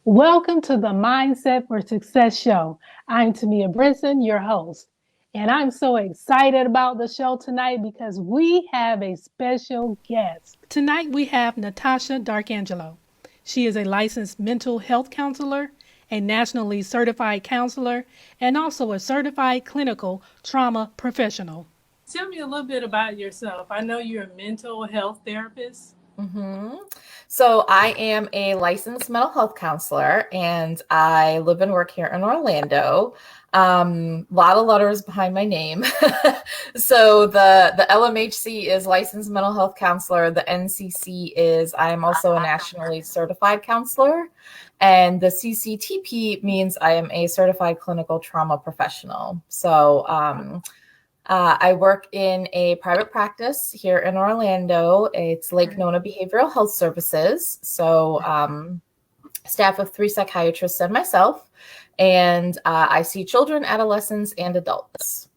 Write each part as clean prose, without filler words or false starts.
Welcome to the Mindset for Success show. I'm Temia Brinson, your host, and I'm so excited about the show tonight because we have a special guest. Tonight we have Natasha Darkangelo. She is a licensed mental health counselor, a nationally certified counselor, and also a certified clinical trauma professional. Tell me a little bit about yourself. I know you're a mental health therapist. hmm So I am a licensed mental health counselor, and I live and work here in Orlando. A lot of letters behind my name. So the LMHC is licensed mental health counselor. The NCC is I am also a nationally certified counselor, and the CCTP means I am a certified clinical trauma professional. I work in a private practice here in Orlando. It's Lake Nona Behavioral Health Services. Staff of 3 psychiatrists and myself. And I see children, adolescents, and adults.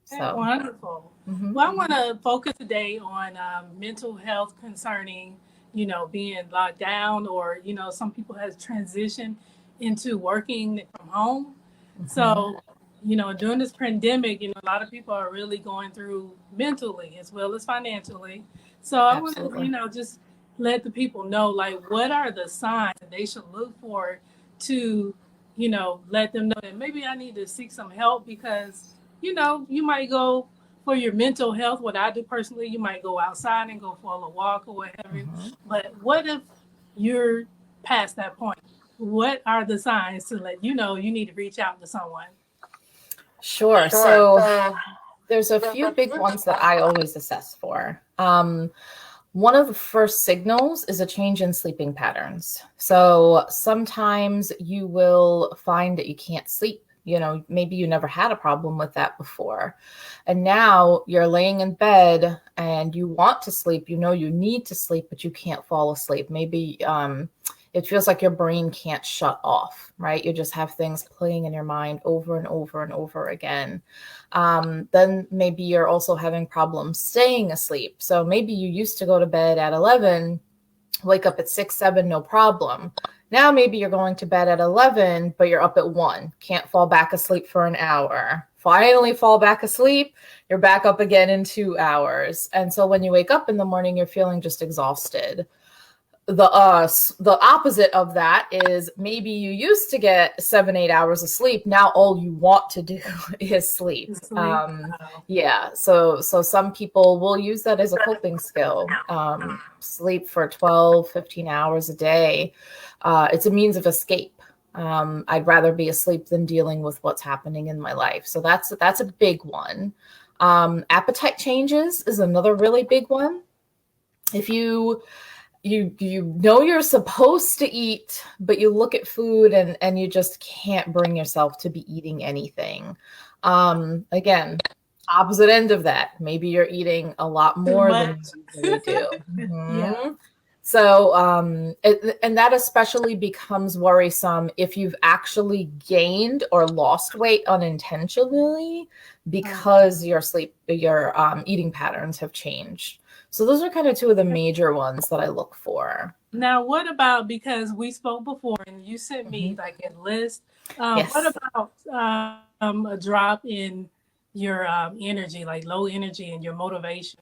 So wonderful. Well, I want to focus today on mental health concerning, being locked down or, some people has transitioned into working from home. So, during this pandemic, a lot of people are really going through mentally as well as financially. So I want to, just let the people know, like, what are the signs that they should look for to, let them know that maybe I need to seek some help because, you might go for your mental health. What I do personally, you might go outside and go for a walk or whatever. But what if you're past that point? What are the signs to let you know you need to reach out to someone? Sure. So there's a few big ones that I always assess for. One of the first signals is a change in sleeping patterns. So sometimes you will find that you can't sleep. Maybe you never had a problem with that before. And now you're laying in bed and you want to sleep, you need to sleep, but you can't fall asleep. Maybe it feels like your brain can't shut off, right? You just have things playing in your mind over and over and over again. Then maybe you're also having problems staying asleep. So maybe you used to go to bed at 11, wake up at 6, 7, no problem. Now maybe you're going to bed at 11, but you're up at 1, can't fall back asleep for an hour. Finally fall back asleep, you're back up again in 2 hours. And so when you wake up in the morning, you're feeling just exhausted. The opposite of that is maybe you used to get 7, 8 hours of sleep. Now all you want to do is sleep. So some people will use that as a coping skill. Sleep for 12, 15 hours a day. It's a means of escape. I'd rather be asleep than dealing with what's happening in my life. So that's a big one. Appetite changes is another really big one. If you know you're supposed to eat, but you look at food and you just can't bring yourself to be eating anything. Again, opposite end of that. Maybe you're eating a lot more than you do. Yeah. So, and that especially becomes worrisome if you've actually gained or lost weight unintentionally because your eating patterns have changed. So those are kind of two of the major ones that I look for. Now, what about, because we spoke before and you sent me like a list, what about a drop in your energy, like low energy and your motivation?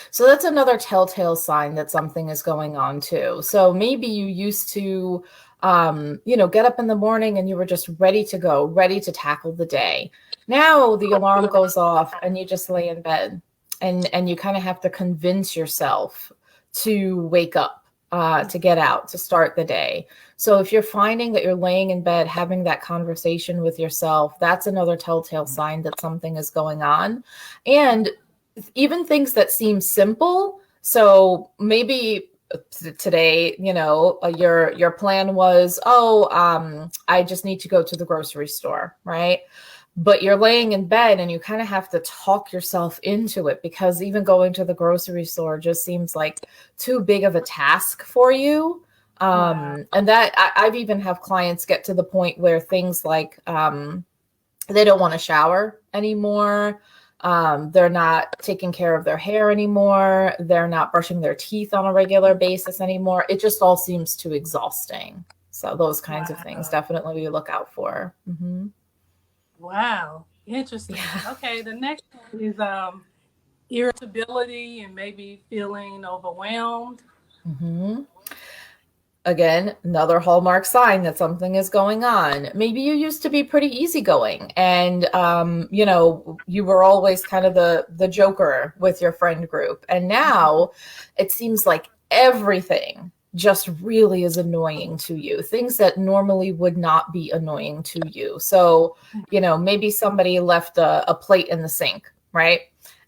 So that's another telltale sign that something is going on too. So maybe you used to, get up in the morning and you were just ready to go, ready to tackle the day. Now the alarm goes off and you just lay in bed. And you kind of have to convince yourself to wake up, to get out, to start the day. So if you're finding that you're laying in bed, having that conversation with yourself, that's another telltale sign that something is going on. And even things that seem simple. So maybe today, your plan was, I just need to go to the grocery store, right? But you're laying in bed and you kind of have to talk yourself into it because even going to the grocery store just seems like too big of a task for you. And that I've even have clients get to the point where things like they don't want to shower anymore. They're not taking care of their hair anymore. They're not brushing their teeth on a regular basis anymore. It just all seems too exhausting. So those kinds of things definitely we look out for. Mm-hmm. Wow. Interesting. Yeah. Okay. The next one is irritability and maybe feeling overwhelmed. Mm-hmm. Again, another hallmark sign that something is going on. Maybe you used to be pretty easygoing and, you were always kind of the joker with your friend group. And now it seems like everything just really is annoying to you, things that normally would not be annoying to you. So, maybe somebody left a plate in the sink, right?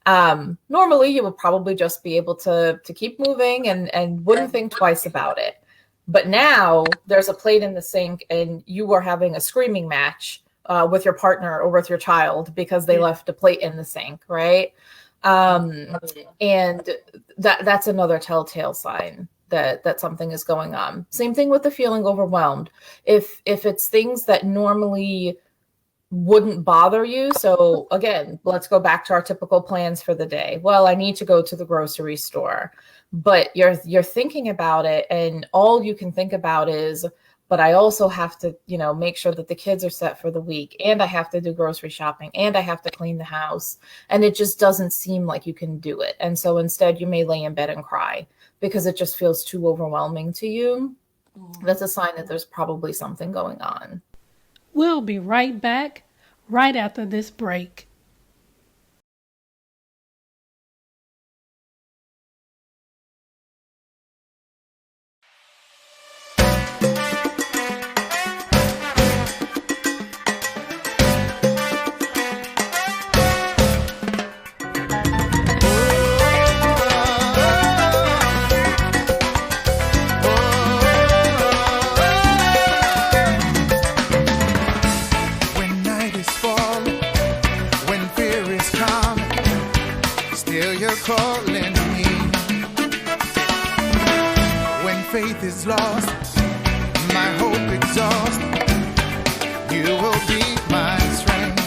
Normally you would probably just be able to keep moving and wouldn't think twice about it. But now there's a plate in the sink and you are having a screaming match with your partner or with your child because they left a plate in the sink, right? And that's another telltale sign that something is going on. Same thing with the feeling overwhelmed. If it's things that normally wouldn't bother you. So again, let's go back to our typical plans for the day. Well, I need to go to the grocery store, but you're thinking about it and all you can think about is, but I also have to, make sure that the kids are set for the week and I have to do grocery shopping and I have to clean the house. And it just doesn't seem like you can do it. And so instead you may lay in bed and cry because it just feels too overwhelming to you. That's a sign that there's probably something going on. We'll be right back right after this break. Calling me when faith is lost, my hope exhausted. You will be my strength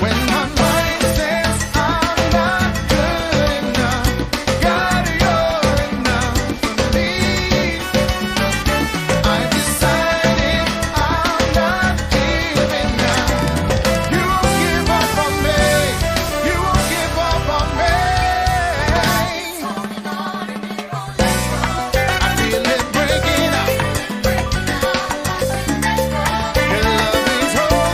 when my mind says I'm not good enough. God, you're enough for me. I've decided I'm not giving up. You won't give up on me. You won't give up on me. Your love is holy.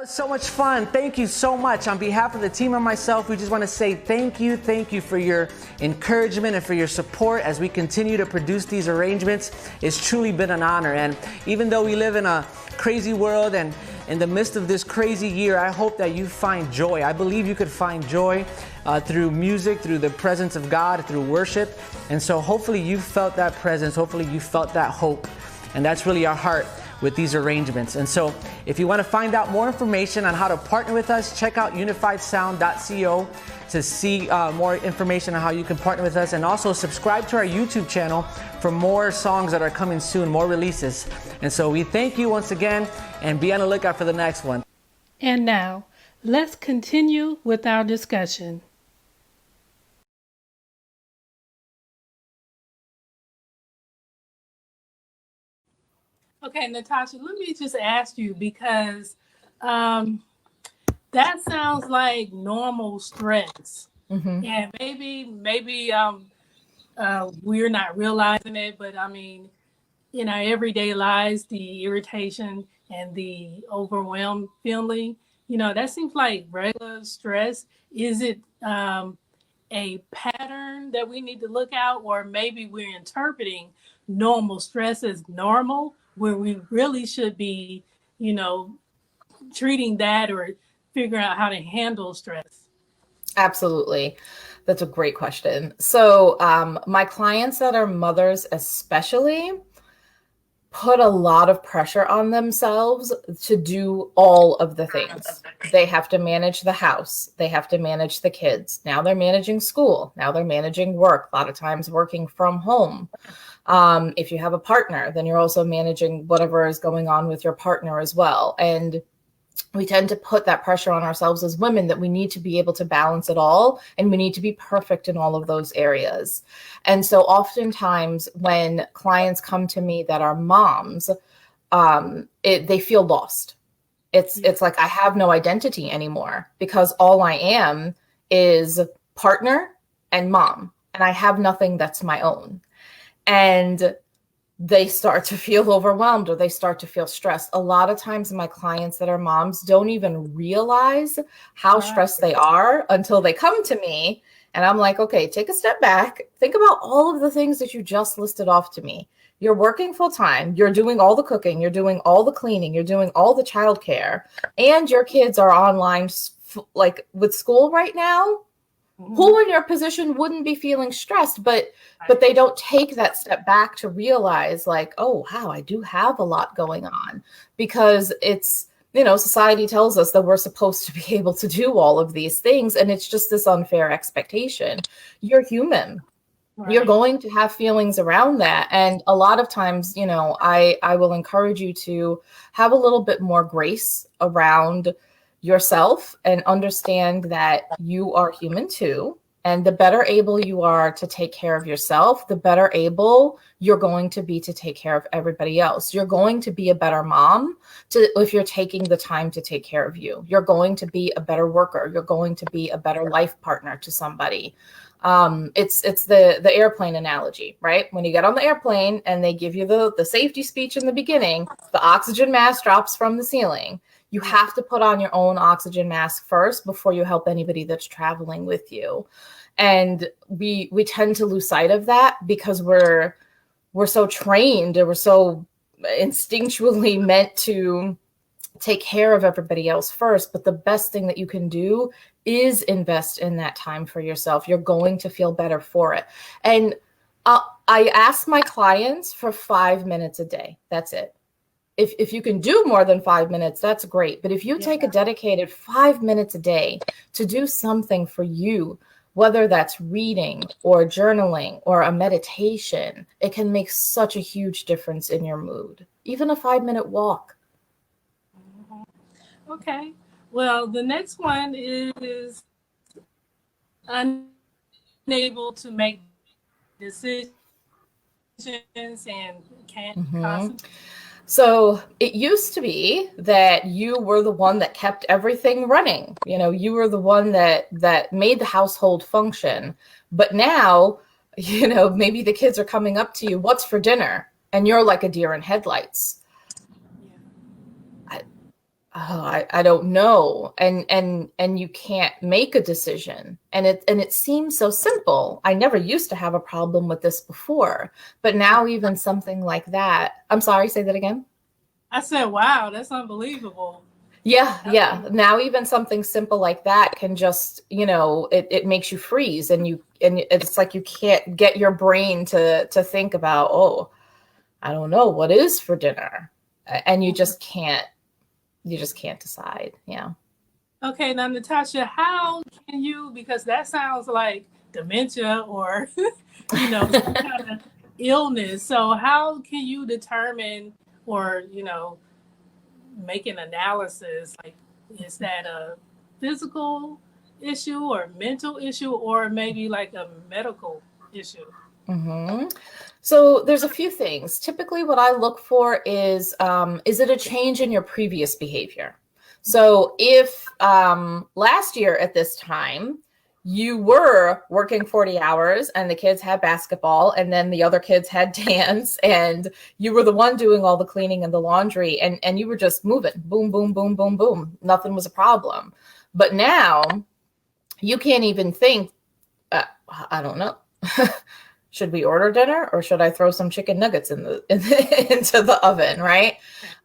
was so much fun. Thank you so much. On behalf of the team and myself, we just want to say thank you for your encouragement and for your support as we continue to produce these arrangements. It's truly been an honor. And even though we live in a crazy world and in the midst of this crazy year, I hope that you find joy. I believe you could find joy through music, through the presence of God, through worship. And so hopefully you felt that presence. Hopefully you felt that hope. And that's really our heart with these arrangements. And so if you want to find out more information on how to partner with us, check out unifiedsound.co to see more information on how you can partner with us, and also subscribe to our YouTube channel for more songs that are coming soon, more releases. And so we thank you once again, and be on the lookout for the next one. And now, let's continue with our discussion. Okay, Natasha, let me just ask you, because that sounds like normal stress. And maybe we're not realizing it, but I mean, in our everyday lives, the irritation and the overwhelmed feeling, that seems like regular stress. Is it a pattern that we need to look out, or maybe we're interpreting normal stress as normal, where we really should be, treating that or figuring out how to handle stress? Absolutely. That's a great question. So my clients that are mothers especially put a lot of pressure on themselves to do all of the things. They have to manage the house. They have to manage the kids. Now they're managing school. Now they're managing work, a lot of times working from home. If you have a partner, then you're also managing whatever is going on with your partner as well. And we tend to put that pressure on ourselves as women that we need to be able to balance it all, and we need to be perfect in all of those areas. And so oftentimes when clients come to me that are moms, they feel lost. It's like, I have no identity anymore, because all I am is partner and mom, and I have nothing that's my own. And they start to feel overwhelmed, or they start to feel stressed. A lot of times my clients that are moms don't even realize how stressed they are until they come to me. And I'm like, okay, take a step back. Think about all of the things that you just listed off to me. You're working full time. You're doing all the cooking. You're doing all the cleaning. You're doing all the childcare. And your kids are online, like with school right now. Who in your position wouldn't be feeling stressed, but they don't take that step back to realize, like, oh, wow, I do have a lot going on, because it's, society tells us that we're supposed to be able to do all of these things. And it's just this unfair expectation. You're human. Right. You're going to have feelings around that. And a lot of times, I will encourage you to have a little bit more grace around yourself and understand that you are human too. And the better able you are to take care of yourself, the better able you're going to be to take care of everybody else. You're going to be a better mom if you're taking the time to take care of you. You're going to be a better worker. You're going to be a better life partner to somebody. It's the airplane analogy, right? When you get on the airplane and they give you the safety speech in the beginning, the oxygen mask drops from the ceiling. You have to put on your own oxygen mask first before you help anybody that's traveling with you. And we tend to lose sight of that because we're so trained, and we're so instinctually meant to take care of everybody else first. But the best thing that you can do is invest in that time for yourself. You're going to feel better for it. And I ask my clients for 5 minutes a day. That's it. If you can do more than 5 minutes, that's great. But if you take a dedicated 5 minutes a day to do something for you, whether that's reading or journaling or a meditation, it can make such a huge difference in your mood. Even a 5-minute walk. Okay. Well, the next one is unable to make decisions and can't concentrate. So it used to be that you were the one that kept everything running. You were the one that made the household function. But now, maybe the kids are coming up to you, what's for dinner? And you're like a deer in headlights. oh, I don't know. And you can't make a decision. And it seems so simple. I never used to have a problem with this before, but now even something like that. I'm sorry, say that again. I said, wow, that's unbelievable. Yeah. Now even something simple like that can just, it makes you freeze, and it's like you can't get your brain to think about, oh, I don't know what is for dinner. And you just can't decide. Yeah. Okay, now Natasha, how can you, because that sounds like dementia or, some kind of illness. So how can you determine or, make an analysis? Like, is that a physical issue or mental issue or maybe like a medical issue? Mm-hmm. So there's a few things. Typically what I look for is it a change in your previous behavior? So if last year at this time, you were working 40 hours and the kids had basketball and then the other kids had dance and you were the one doing all the cleaning and the laundry and you were just moving, boom, boom, boom, boom, boom. Nothing was a problem. But now you can't even think, I don't know. Should we order dinner or should I throw some chicken nuggets into the oven, right?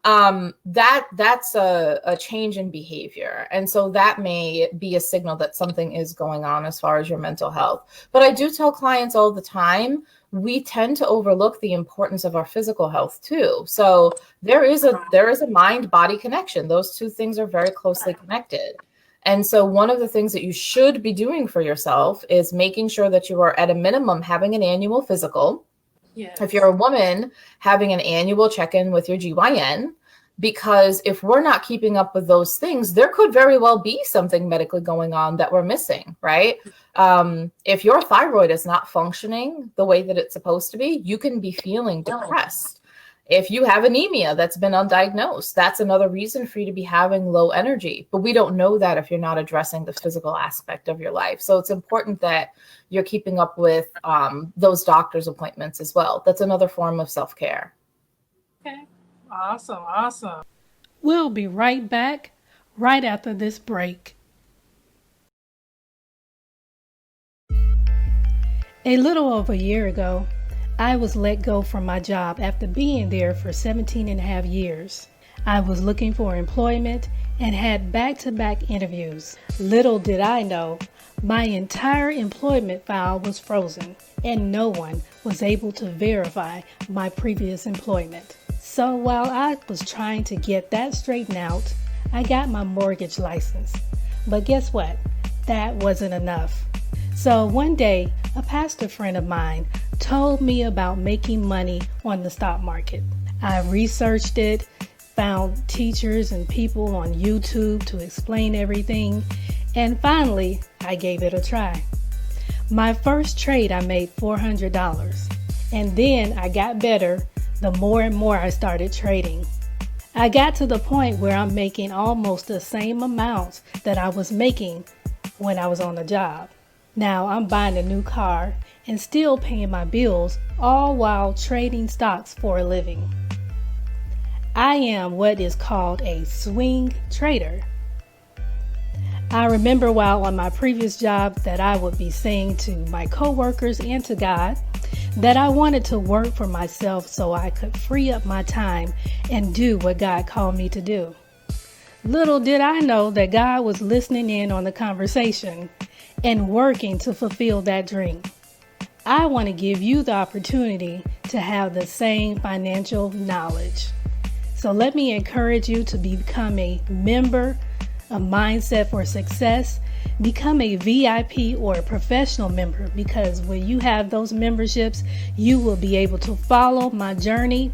That's a change in behavior. And so that may be a signal that something is going on as far as your mental health. But I do tell clients all the time, we tend to overlook the importance of our physical health too. So there is a mind-body connection. Those two things are very closely connected. And so one of the things that you should be doing for yourself is making sure that you are at a minimum having an annual physical. Yes. If you're a woman, having an annual check-in with your GYN, because if we're not keeping up with those things, there could very well be something medically going on that we're missing, right? If your thyroid is not functioning the way that it's supposed to be, you can be feeling depressed. If you have anemia that's been undiagnosed, that's another reason for you to be having low energy. But we don't know that if you're not addressing the physical aspect of your life. So it's important that you're keeping up with those doctor's appointments as well. That's another form of self-care. Okay. Awesome. We'll be right back right after this break. A little over a year ago, I was let go from my job after being there for 17 and a half years. I was looking for employment and had back-to-back interviews. Little did I know, my entire employment file was frozen and no one was able to verify my previous employment. So while I was trying to get that straightened out, I got my mortgage license. But guess what? That wasn't enough. So one day, a pastor friend of mine told me about making money on the stock market. I researched it, found teachers and people on YouTube to explain everything, and finally, I gave it a try. My first trade, I made $400, and then I got better the more and more I started trading. I got to the point where I'm making almost the same amounts that I was making when I was on the job. Now I'm buying a new car and still paying my bills, all while trading stocks for a living. I am what is called a swing trader. I remember while on my previous job that I would be saying to my coworkers and to God that I wanted to work for myself so I could free up my time and do what God called me to do. Little did I know that God was listening in on the conversation and working to fulfill that dream. I want to give you the opportunity to have the same financial knowledge. So let me encourage you to become a member of Mindset for Success. Become a VIP or a professional member, because when you have those memberships, you will be able to follow my journey.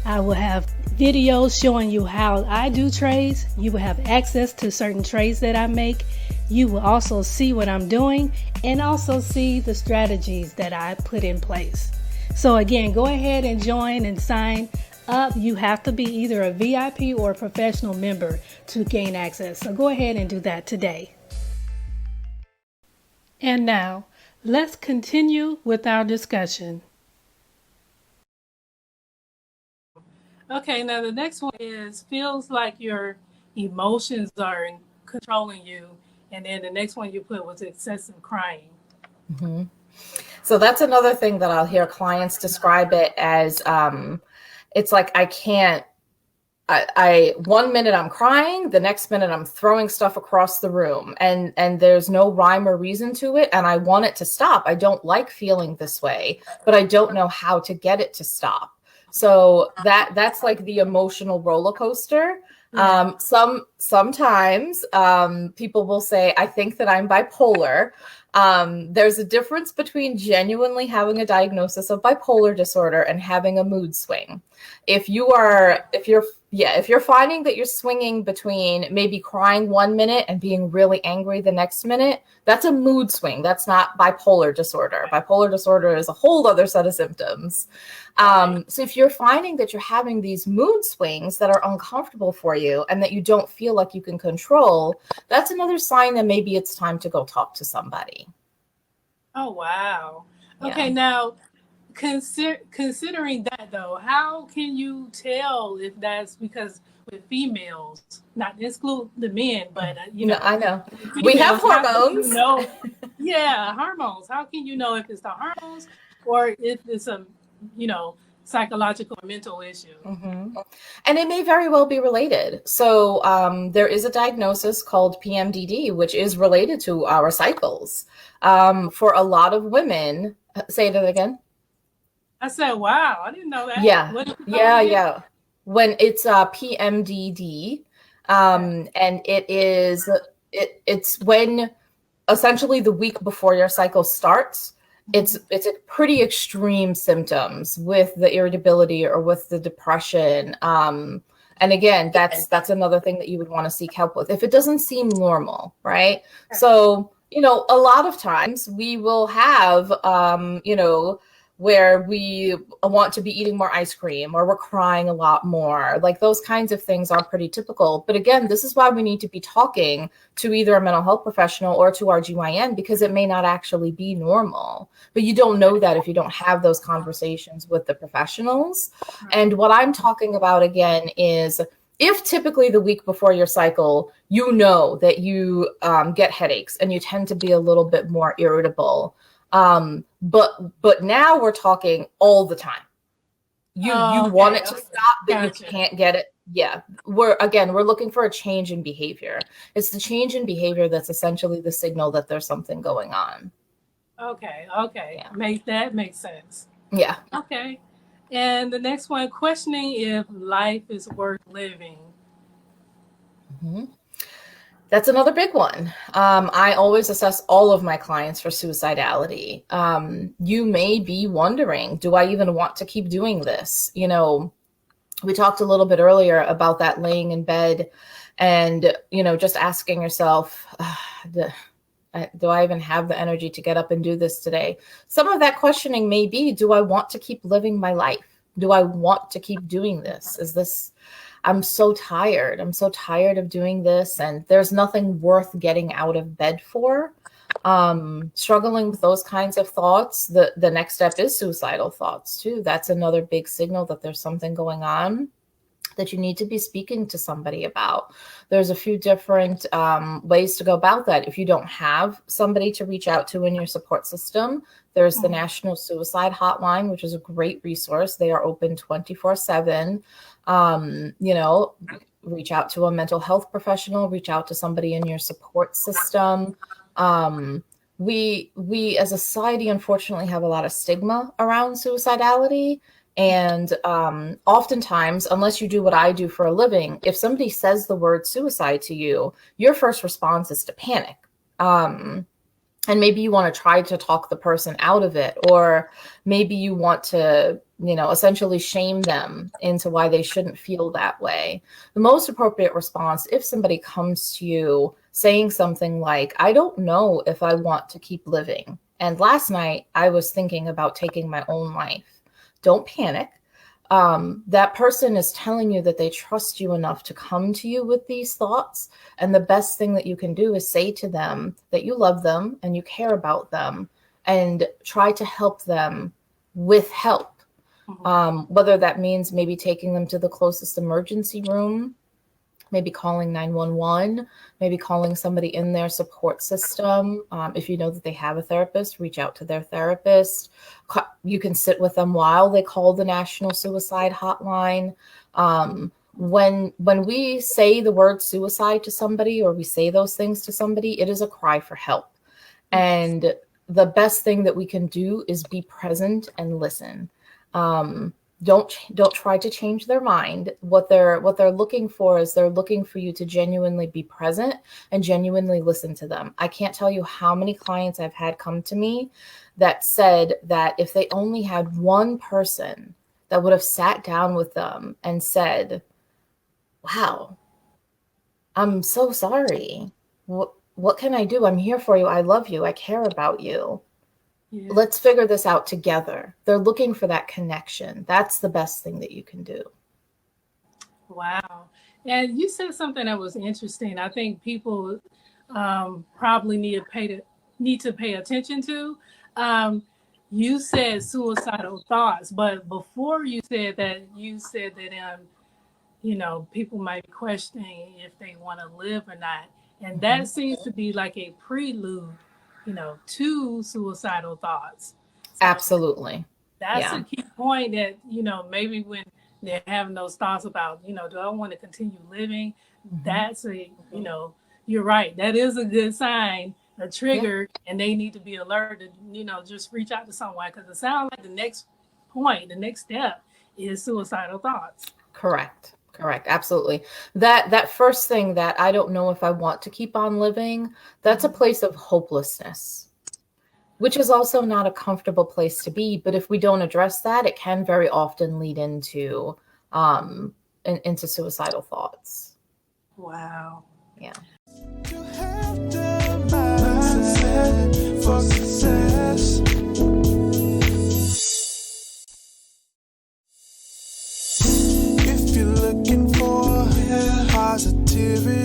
I will have videos showing you how I do trades. You will have access to certain trades that I make. You will also see what I'm doing and also see the strategies that I put in place. So again, go ahead and join and sign up. You have to be either a VIP or a professional member to gain access. So go ahead and do that today. And now, let's continue with our discussion. Okay, now the next one is feels like you're emotions are controlling you. And then the next one you put was excessive crying. Mm-hmm. So that's another thing that I'll hear clients describe it as. It's like I 1 minute I'm crying, the next minute I'm throwing stuff across the room, and there's no rhyme or reason to it, and I want it to stop. I don't like feeling this way, but I don't know how to get it to stop. So that's like the emotional roller coaster. Sometimes people will say, I think that I'm bipolar. There's a difference between genuinely having a diagnosis of bipolar disorder and having a mood swing. If you're finding that you're swinging between maybe crying 1 minute and being really angry the next minute, that's a mood swing. That's not bipolar disorder. Bipolar disorder is a whole other set of symptoms. So if you're finding that you're having these mood swings that are uncomfortable for you and that you don't feel like you can control, that's another sign that maybe it's time to go talk to somebody. Oh, wow. Yeah. Okay, now considering that though, how can you tell if that's because with females, not to exclude the men, but I know we have hormones. Hormones. How can you know if it's the hormones or if it's a psychological or mental issue? Mm-hmm. And it may very well be related. So there is a diagnosis called PMDD, which is related to our cycles. For a lot of women, say that again. I said, wow, I didn't know that. Yeah. When it's PMDD, and it's when essentially the week before your cycle starts, it's a pretty extreme symptoms with the irritability or with the depression. And again, that's another thing that you would want to seek help with if it doesn't seem normal, right? So, a lot of times we will have, where we want to be eating more ice cream or we're crying a lot more. Like those kinds of things are pretty typical. But again, this is why we need to be talking to either a mental health professional or to our GYN, because it may not actually be normal. But you don't know that if you don't have those conversations with the professionals. And what I'm talking about again is if typically the week before your cycle, you know that you get headaches and you tend to be a little bit more irritable. But now we're talking all the time. You want it to stop, but you can't get it. Yeah. We're looking for a change in behavior. It's the change in behavior that's essentially the signal that there's something going on. Okay. Yeah. That makes sense. Yeah. Okay. And the next one, questioning if life is worth living. Mm-hmm. That's another big one. I always assess all of my clients for suicidality. You may be wondering, do I even want to keep doing this? We talked a little bit earlier about that laying in bed and, just asking yourself, do I even have the energy to get up and do this today? Some of that questioning may be, do I want to keep living my life? Do I want to keep doing this? I'm so tired. I'm so tired of doing this, and there's nothing worth getting out of bed for. Struggling with those kinds of thoughts, the next step is suicidal thoughts too. That's another big signal that there's something going on that you need to be speaking to somebody about. There's a few different ways to go about that. If you don't have somebody to reach out to in your support system, there's the National Suicide Hotline, which is a great resource. They are open 24/7. Reach out to a mental health professional, reach out to somebody in your support system. We as a society, unfortunately, have a lot of stigma around suicidality. And oftentimes, unless you do what I do for a living, if somebody says the word suicide to you, your first response is to panic. And maybe you want to try to talk the person out of it, or maybe you want to, essentially shame them into why they shouldn't feel that way. The most appropriate response, if somebody comes to you saying something like, I don't know if I want to keep living, and last night I was thinking about taking my own life. Don't panic. That person is telling you that they trust you enough to come to you with these thoughts. And the best thing that you can do is say to them that you love them and you care about them, and try to help them with help. Whether that means maybe taking them to the closest emergency room, maybe calling 911, maybe calling somebody in their support system. If you know that they have a therapist, reach out to their therapist. You can sit with them while they call the National Suicide Hotline. When we say the word suicide to somebody, or we say those things to somebody, it is a cry for help. And the best thing that we can do is be present and listen. Don't try to change their mind. What they're looking for is they're looking for you to genuinely be present and genuinely listen to them. I can't tell you how many clients I've had come to me that said that if they only had one person that would have sat down with them and said, wow, I'm so sorry. What can I do? I'm here for you. I love you. I care about you. Yeah. Let's figure this out together. They're looking for that connection. That's the best thing that you can do. Wow. And you said something that was interesting. I think people probably need to pay attention to. You said suicidal thoughts, but before you said that, people might be questioning if they want to live or not. And that seems to be like a prelude, to suicidal thoughts. So Absolutely. that's a key point that, maybe when they're having those thoughts about, do I want to continue living? That's you're right. That is a good sign, a trigger, and they need to be alert to, just reach out to someone, because it sounds like the next step is suicidal thoughts. Correct. Absolutely. That first thing, that I don't know if I want to keep on living, that's a place of hopelessness, which is also not a comfortable place to be. But if we don't address that, it can very often lead into suicidal thoughts. Wow. Yeah. You have the mindset for success. If you're looking for positivity,